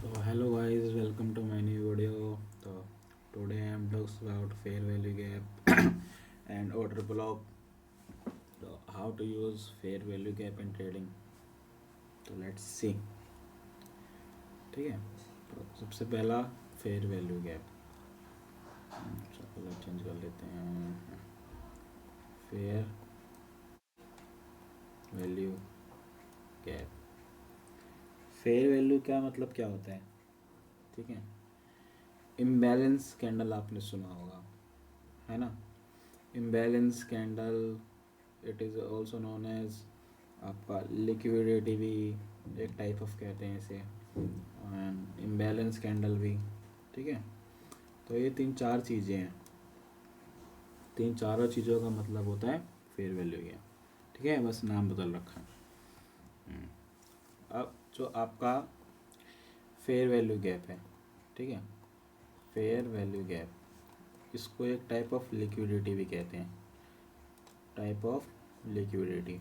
So hello guys, welcome to my new video. So today I am talking about fair value gap and order block. So how to use fair value gap in trading. तो let's see. ठीक है, तो सबसे पहला fair value gap. Colour change कर लेते हैं। Fair value gap. Fair value क्या मतलब क्या होता है? ठीक है, इम्बैलेंस कैंडल आपने सुना होगा, है ना। Imbalance candle, it is also known as आपका लिक्विडिटी भी एक टाइप ऑफ कहते हैं इसे, एंड इम्बैलेंस कैंडल भी। ठीक है, तो ये तीन चार चीज़ें हैं। तीन चारों चीज़ों का मतलब होता है फेयर वैल्यू गैप। ठीक है, बस नाम बदल रखा है। अब जो आपका फेयर वैल्यू गैप है, ठीक है, फेयर वैल्यू गैप, इसको एक टाइप ऑफ लिक्विडिटी भी कहते हैं। टाइप ऑफ लिक्विडिटी,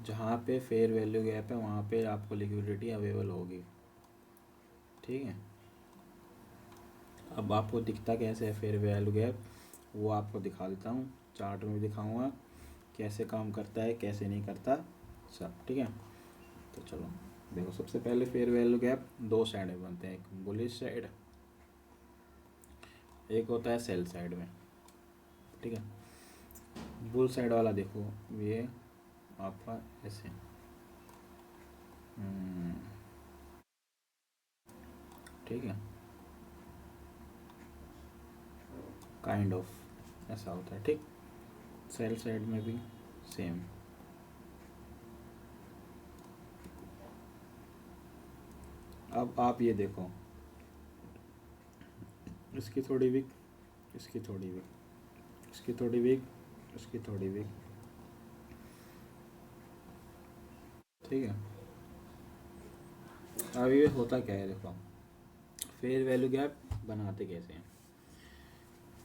जहाँ पे फेयर वैल्यू गैप है वहाँ पे आपको लिक्विडिटी अवेलेबल होगी। ठीक है, अब आपको दिखता कैसे है फेयर वैल्यू गैप, वो आपको दिखा देता हूँ। चार्ट में भी दिखाऊंगा कैसे काम करता है कैसे नहीं करता सब। ठीक है, तो चलो देखो, सबसे पहले फेयर वैल्यू गैप दो साइड में बनते हैं, एक बुलिश साइड, एक होता है सेल साइड में। ठीक है, बुल साइड वाला देखो, ये आपका ऐसे ठीक है, काइंड ऑफ ऐसा होता है। ठीक, सेल साइड में भी सेम। अब आप ये देखो, इसकी थोड़ी वीक, इसकी थोड़ी वीक, इसकी थोड़ी वीक, इसकी थोड़ी वीक। ठीक है, अब ये होता क्या है देखो, फेयर वैल्यू गैप बनाते कैसे हैं।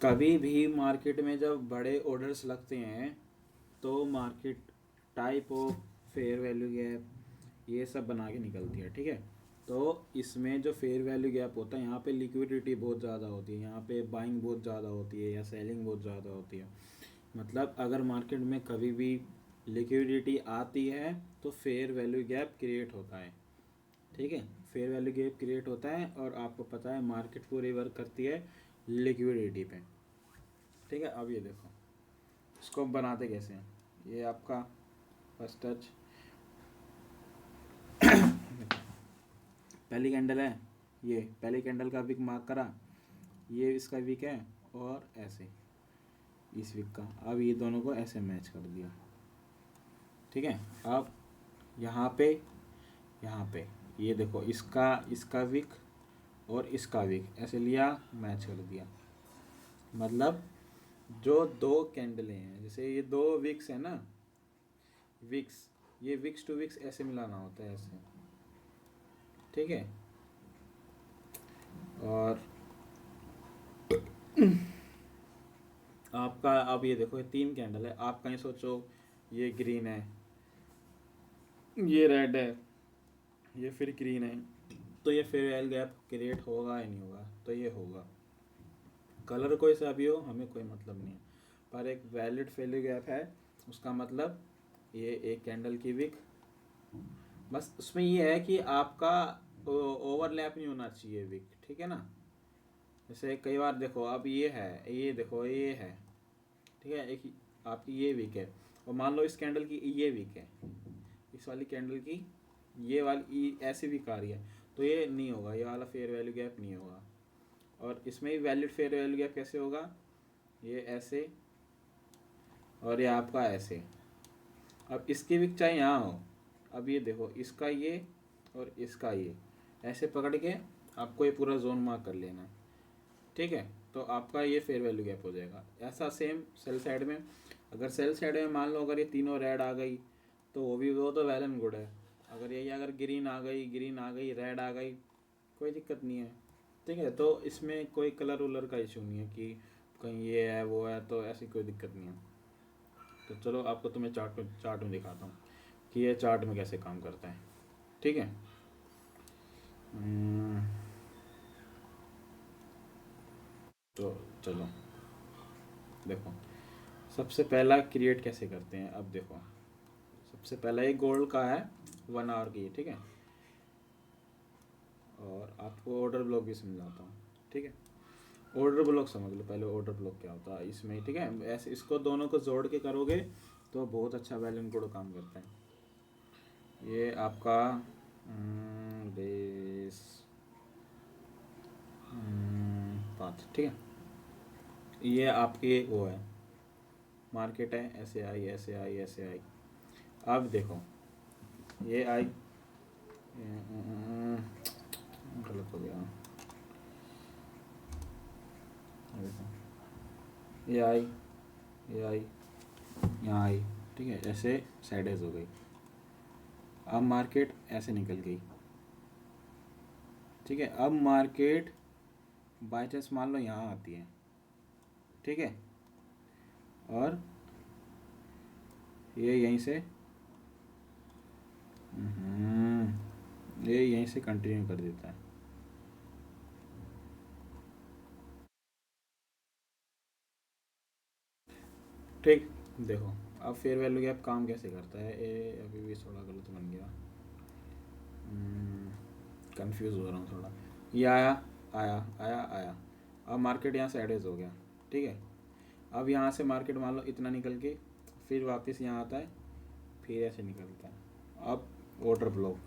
कभी भी मार्केट में जब बड़े ऑर्डर्स लगते हैं तो market type of fair value gap ये सब बना के निकलती है। ठीक है, तो इसमें जो फेयर वैल्यू गैप होता है, यहाँ पे लिक्विडिटी बहुत ज़्यादा होती है, यहाँ पे बाइंग बहुत ज़्यादा होती है या सेलिंग बहुत ज़्यादा होती है। मतलब अगर मार्केट में कभी भी लिक्विडिटी आती है तो फेयर वैल्यू गैप क्रिएट होता है। ठीक है, फेयर वैल्यू गैप क्रिएट होता है और आपको पता है मार्केट पूरी वर्क करती है लिक्विडिटी पे। ठीक है, अब ये देखो, इसको बनाते कैसे हैं। ये आपका फर्स्ट टच, पहली कैंडल है, ये पहली कैंडल का विक मार्क करा, ये इसका विक है और ऐसे इस विक का। अब ये दोनों को ऐसे मैच कर दिया। ठीक है, अब यहाँ पे ये देखो, इसका विक और इसका विक ऐसे लिया, मैच कर दिया। मतलब जो दो कैंडलें हैं, जैसे ये दो विक्स है ना, विक्स, ये विक्स टू विक्स ऐसे मिलाना होता है ऐसे। ठीक है, और आपका अब ये देखो, ये तीन कैंडल है। आप कहीं सोचो ये ग्रीन है, ये रेड है, ये फिर ग्रीन है, तो ये फिर एल गैप क्रिएट होगा या नहीं होगा? तो ये होगा। कलर कोई सा भी हो, हमें कोई मतलब नहीं है, पर एक वैलिड फेल्यू गैप है, उसका मतलब ये एक कैंडल की विक, बस उसमें ये है कि आपका ओवरलैप नहीं होना चाहिए विक। ठीक है ना, जैसे कई बार देखो, अब ये है, ये देखो ये है, ठीक है, एक आपकी ये वीक है, और मान लो इस कैंडल की ये वीक है, इस वाली कैंडल की ये वाली ऐसी वीक आ रही है, तो ये नहीं होगा, ये वाला फेयर वैल्यू गैप नहीं होगा। और इसमें भी वैलिड फेयर वैल्यू गैप कैसे होगा, ये ऐसे और ये आपका ऐसे। अब इसकी वीक चाहे यहाँ हो, अब ये देखो, इसका ये और इसका ये ऐसे पकड़ के आपको ये पूरा जोन मार्क कर लेना है। ठीक है, तो आपका ये फेयर वैल्यू गैप हो जाएगा। ऐसा सेम सेल साइड में, अगर सेल साइड में मान लो अगर ये तीनों रेड आ गई तो वो तो वेल एंड गुड है। अगर यही अगर ग्रीन आ गई, ग्रीन आ गई, रेड आ गई, कोई दिक्कत नहीं है। ठीक है, तो इसमें कोई कलर वलर का इशू नहीं है कि कहीं ये है वो है, तो ऐसी कोई दिक्कत नहीं है। तो चलो आपको तो मैं चार्ट में दिखाता हूँ कि ये चार्ट में कैसे काम करता है। ठीक है, हम्म, तो चलो देखो, सबसे पहला क्रिएट कैसे करते हैं अब देखो। सबसे पहला एक गोल्ड का है 1 आवर की, ठीक है। और आपको ऑर्डर ब्लॉक भी समझाता हूँ, ठीक है। ऑर्डर ब्लॉक समझ लो पहले, ऑर्डर ब्लॉक क्या होता है इसमें, ठीक है। ऐसे इसको दोनों को जोड़ के करोगे तो बहुत अच्छा वैल्यू इनकोड काम करता है। ये आपका बेस पाथ, ठीक है। ये आपकी वो है मार्केट है, ऐसे आई ऐसे आई ऐसे आई। अब देखो ये आई, गलत हो गया, ये देखो ये आई, ये आई, यहाँ आई, ठीक है। ऐसे साइडेज हो गई। अब मार्केट ऐसे निकल गई, ठीक है। अब मार्केट बाई चांस मान लो यहाँ आती है, ठीक है। और ये यहीं से ये यहीं से कंटिन्यू कर देता है, ठीक। देखो अब फेयर वैल्यू गैप काम कैसे करता है, ये अभी भी थोड़ा गलत बन गया, कंफ्यूज हो रहा हूँ थोड़ा। ये आया आया आया आया, अब मार्केट यहाँ से एडेज हो गया, ठीक है। अब यहाँ से मार्केट मान लो इतना निकल के फिर वापस यहाँ आता है, फिर ऐसे निकलता है। अब ऑर्डर ब्लॉक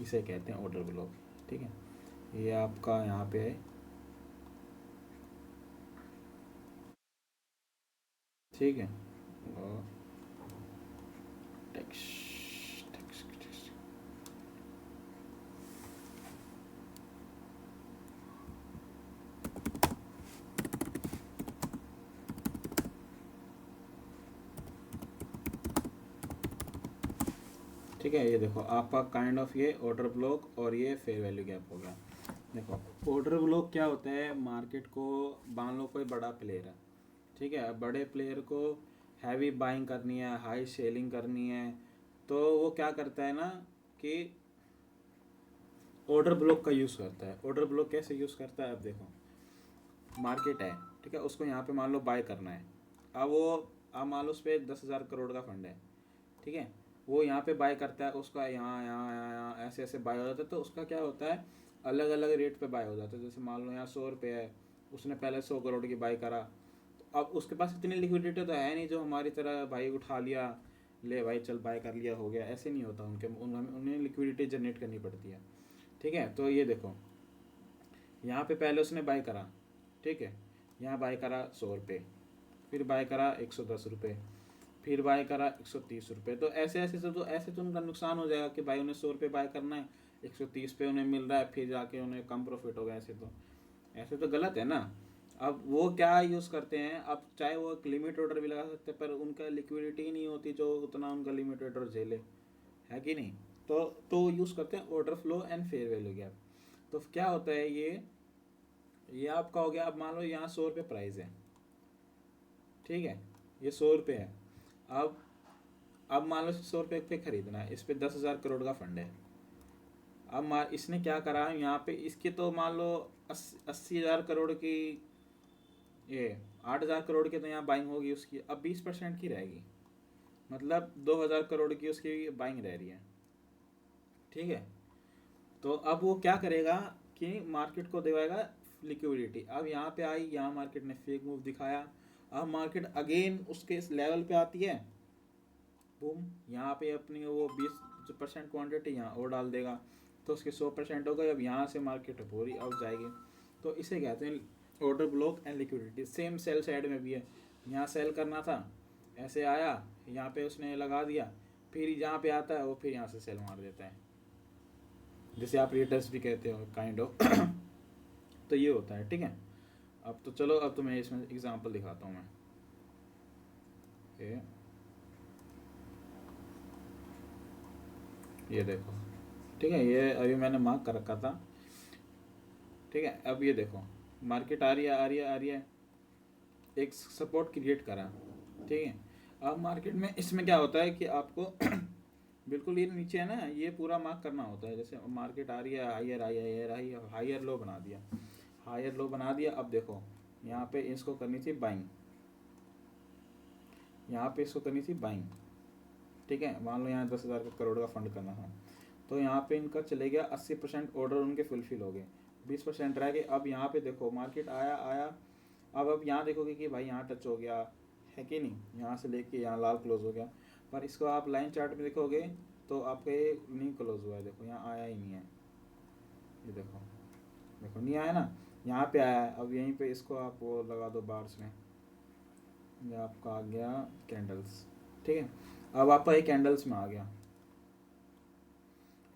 इसे कहते हैं, ऑर्डर ब्लॉक, ठीक है। ये आपका यहाँ पे है, ठीक है। और टेक्स्ट टेक्स्ट टेक्स्ट, ठीक है। ये देखो आपका काइंड ऑफ ये ऑर्डर ब्लॉक और ये फेयर वैल्यू गैप हो गया। देखो ऑर्डर ब्लॉक क्या होता है, मार्केट को मान लो कोई बड़ा प्लेयर है, ठीक है। बड़े प्लेयर को हैवी बाइंग करनी है, हाई सेलिंग करनी है, तो वो क्या करता है ना कि ऑर्डर ब्लॉक का यूज़ करता है। ऑर्डर ब्लॉक कैसे यूज़ करता है, अब देखो मार्केट है, ठीक है। उसको यहाँ पे मान लो बाय करना है। अब वो अब मान लो उस पर 10,000 करोड़ का फंड है, ठीक है। वो यहाँ पे बाय करता है, उसका यहाँ यहाँ यहाँ यहाँ ऐसे ऐसे बाय हो जाता है। तो उसका क्या होता है, अलग अलग रेट पे बाय हो जाता है। जैसे मान लो यहाँ 100 रुपये है, उसने पहले 100 करोड़ की बाय करा, तो अब उसके पास इतनी लिक्विडिटी तो है नहीं जो हमारी तरह भाई उठा लिया, ले भाई चल बाय कर लिया हो गया, ऐसे नहीं होता। उन्हें लिक्विडिटी जनरेट करनी पड़ती है, ठीक है। तो ये देखो यहाँ पे पहले उसने बाय करा, ठीक है। यहाँ बाय करा 100 रुपये, फिर बाय करा 110 रुपये, फिर बाय करा 130 रुपये। तो ऐसे ऐसे तो ऐसे तो उनका नुकसान हो जाएगा कि भाई उन्हें 100 रुपये बाय करना है, 130 पे उन्हें मिल रहा है, फिर जाके उन्हें कम प्रॉफिट होगा। ऐसे तो गलत है ना। अब वो क्या यूज़ करते हैं, अब चाहे वो एक लिमिट ऑर्डर भी लगा सकते हैं, पर उनका लिक्विडिटी नहीं होती जो उतना उनका लिमिट ऑर्डर झेले, है कि नहीं। तो यूज़ करते हैं order flow and fair value gap. तो क्या होता है ये आपका हो गया। अब मान लो यहाँ 100 रुपये प्राइस है, ठीक है। ये 100 रुपये है। अब अब मान लो 100 रुपये पे खरीदना है, इस पे 10,000 करोड़ का फंड है। अब इसने क्या करा यहाँ पे, इसके तो मान लो 80,000 करोड़ की, ये 8,000 करोड़ की तो यहाँ बाइंग होगी उसकी, अब 20% की रहेगी, मतलब 2,000 करोड़ की उसकी बाइंग रह रही है, ठीक है। तो अब वो क्या करेगा कि मार्केट को दिखाएगा लिक्विडिटी। अब यहाँ पे आई, यहाँ मार्केट ने फेक मूव दिखाया। अब मार्केट अगेन उसके इस लेवल पे आती है, बूम, यहाँ पे अपनी वो 20% क्वांटिटी यहाँ और डाल देगा, तो उसके 100% हो गए। अब यहाँ से मार्केट पूरी आउट जाएगी। तो इसे कहते हैं order block and liquidity. Same sell side में भी है, यहाँ सेल करना था, ऐसे आया, यहाँ पे उसने लगा दिया, फिर यहाँ पे आता है वो, फिर यहाँ से सेल मार देता है, जिसे आप रिटर्स भी कहते हो काइंड ऑफ। तो ये होता है, ठीक है। अब तो चलो, अब तो मैं इसमें एग्जांपल दिखाता हूँ मैं। ये देखो, ठीक है। ये अभी मैंने मार्क कर रखा था, ठीक है। अब ये देखो मार्केट आ रही है आ रही है आ रही है, एक सपोर्ट क्रिएट करा, ठीक है। अब मार्केट में इसमें क्या होता है कि आपको बिल्कुल ये नीचे है ना, ये पूरा मार्क करना होता है। जैसे मार्केट आ रही है higher higher higher higher low बना दिया, हायर लो बना दिया। अब देखो यहाँ पे इसको करनी थी बाइंग, यहाँ पे इसको करनी थी बाइंग, ठीक है। मान लो यहाँ 10,000 करोड़ का फंड करना था, तो यहाँ पे इनका चले गया 80% ऑर्डर उनके फुलफिल हो गए, 20% रह गए। अब यहाँ पे देखो मार्केट आया आया, अब यहाँ देखोगे कि भाई यहाँ टच हो गया है कि नहीं, यहाँ से लेके यहाँ लाल क्लोज हो गया। पर इसको आप लाइन चार्ट में देखोगे तो आपका ये नहीं क्लोज हुआ है, देखो यहाँ आया ही नहीं है, ये देखो, देखो नहीं आया ना, यहाँ पे आया है। अब यहीं पे इसको आप वो लगा दो बार्स में, ये आपका आ गया कैंडल्स, ठीक है। अब आपका ये कैंडल्स में आ गया।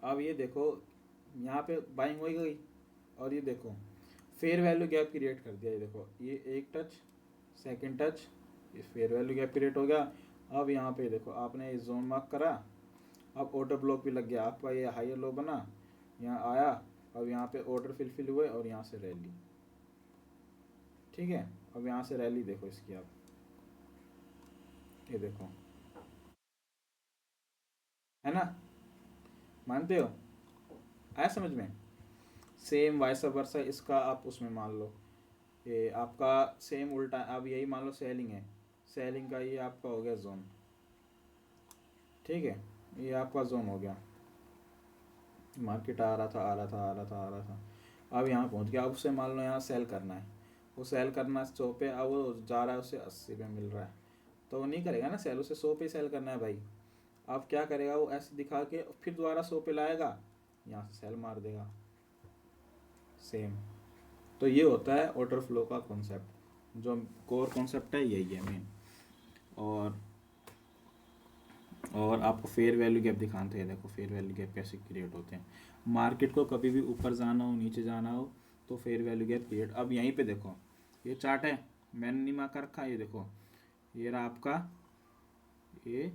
अब ये देखो यहाँ पे बाइंग हो गई, और ये देखो फेयर वैल्यू गैप क्रिएट कर दिया। ये देखो ये एक टच, सेकंड टच, ये फेयर वैल्यू गैप क्रिएट हो गया। अब यहाँ पे देखो आपने ये जोन मार्क करा, अब ऑर्डर ब्लॉक भी लग गया आपका, ये हायर लो बना, यहाँ आया, अब यहाँ पे ऑर्डर फिलफिल हुए और यहाँ से रैली, ठीक है। अब यहाँ से रैली देखो इसकी आप, ये देखो, है ना, मानते हो, आया समझ में। सेम वाइस वर्सा इसका आप उसमें मान लो, ये आपका सेम उल्टा, अब यही मान लो सेलिंग है, सेलिंग का ये आपका हो गया जोन, ठीक है, ये आपका जोन हो गया। मार्केट आ रहा था आ रहा था आ रहा था आ रहा था, अब यहाँ पहुँच गया। अब उसे मान लो यहाँ सेल करना है, वो सेल करना है 100 पे, अब वो जा रहा है उसे 80 पे मिल रहा है, तो वो नहीं करेगा ना सेल, उसे 100 पे सेल करना है भाई। अब क्या करेगा वो, ऐसे दिखा के फिर दोबारा 100 पे लाएगा, यहाँ से सेल मार देगा, सेम। तो ये होता है ऑर्डर फ्लो का कॉन्सेप्ट, जो कोर कॉन्सेप्ट है यही है मेन। और आपको फेयर वैल्यू गैप दिखाते हैं, देखो फेयर वैल्यू गैप कैसे क्रिएट होते हैं। मार्केट को कभी भी ऊपर जाना हो नीचे जाना हो तो फेयर वैल्यू गैप क्रिएट। अब यहीं पे देखो ये चार्ट है, मैंने नहीं मार्क कर रखा, ये देखो ये रहा आपका, ये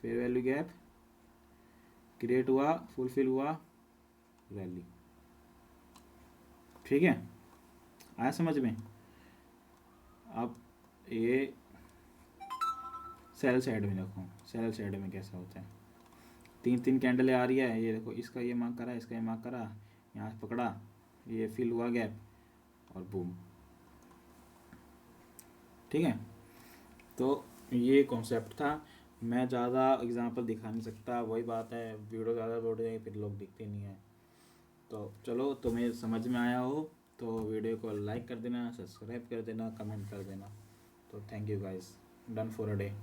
फेयर वैल्यू गैप क्रिएट हुआ, फुलफिल हुआ, रैली, ठीक है, आया समझ में। अब ये सेल साइड में देखो, सेल साइड में कैसा होता है, तीन तीन कैंडलें आ रही है, ये देखो इसका ये मार्क करा, इसका ये मार्क करा, यहाँ से पकड़ा, ये फिल हुआ गैप और बूम, ठीक है। तो ये कॉन्सेप्ट था। मैं ज़्यादा एग्जांपल दिखा नहीं सकता, वही बात है, वीडियो ज़्यादा बोल रहे हैं फिर लोग दिखते नहीं हैं। तो चलो तुम्हें समझ में आया हो तो वीडियो को लाइक कर देना, सब्सक्राइब कर देना, कमेंट कर देना। तो thank you guys, done for a day.